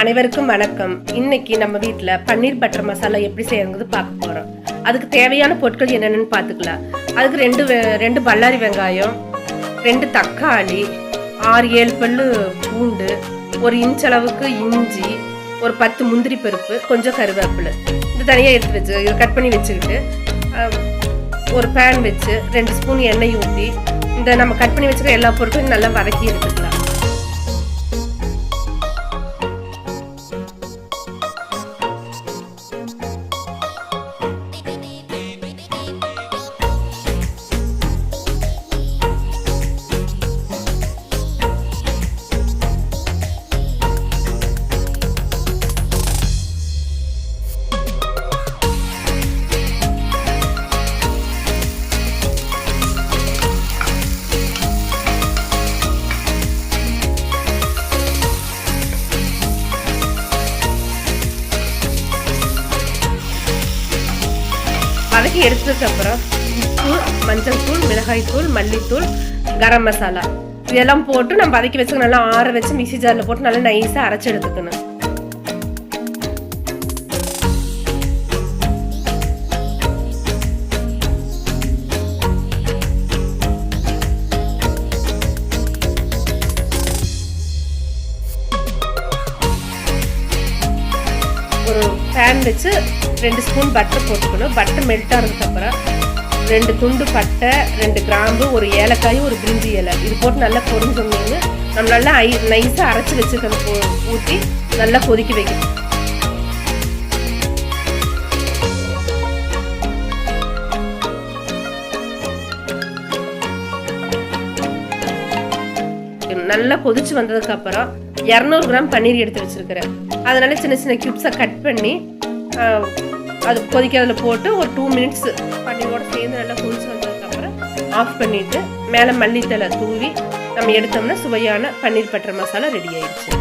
அனைவருக்கும் வணக்கம். இன்னைக்கு நம்ம வீட்டில் பன்னீர் பட்டர் மசாலா எப்படி செய்யறது பார்க்க போகிறோம். அதுக்கு தேவையான பொருட்கள் என்னென்னு பார்த்துக்கலாம். அதுக்கு ரெண்டு பல்லாரி வெங்காயம், 2 தக்காளி, 6-7 பல்லு பூண்டு, 1 இன்ச் அளவுக்கு இஞ்சி, ஒரு 10 முந்திரி பருப்பு, கொஞ்சம் கருவேப்பிலை. இது தனியாக எடுத்து வச்சு இதை கட் பண்ணி வச்சுக்கிட்டு ஒரு பேன் வச்சு 2 ஸ்பூன் எண்ணெய் ஊற்றி இந்த நம்ம கட் பண்ணி வச்சுக்க எல்லா பொருட்களையும் நல்லா வதக்கி எடுத்துக்கலாம். வதக்கி எடுத்ததுக்கப்புறம் உப்பு, மஞ்சள் தூள், மிளகாய் தூள், மல்லித்தூள், கரம் மசாலா இதெல்லாம் போட்டு நம்ம வதக்கி வச்சு நல்லா ஆற வச்சு மிக்ஸி ஜாரில் போட்டு நல்லா நைஸாக அரைச்சி எடுத்துக்கணும். ஒரு பேன் வச்சு 2 ஸ்பூன் பட்டர் போட்டுக்கணும். பட்டர் மெல்ட் ஆனதுக்கப்புறம் 2 துண்டு பட்டை, 2 கிராம்பு, ஒரு ஏலக்காய், ஒரு பிரிஞ்சி இலை இது போட்டு நல்லா பொரிஞ்சோம்னு நம்ம நல்லா நைஸாக அரைச்சி வச்சுக்கணும். ஊற்றி நல்லா கொதிக்க வைக்கணும். நல்லா கொதிச்சு வந்ததுக்கப்புறம் 200 கிராம் பன்னீர் எடுத்து வச்சுருக்கிறேன். அதனால சின்ன சின்ன கியூப்ஸை கட் பண்ணி அது கொதிக்கிறதுல போட்டு ஒரு 2 மினிட்ஸ் பன்னீரோடு சேர்ந்து நல்லா கொதிச்சு வந்ததுக்கப்புறம் ஆஃப் பண்ணிவிட்டு மேலே மல்லித்தலை தூவி நம்ம எடுத்தோம்னா சுவையான பன்னீர் பட்டர் மசாலா ரெடி ஆயிடுச்சு.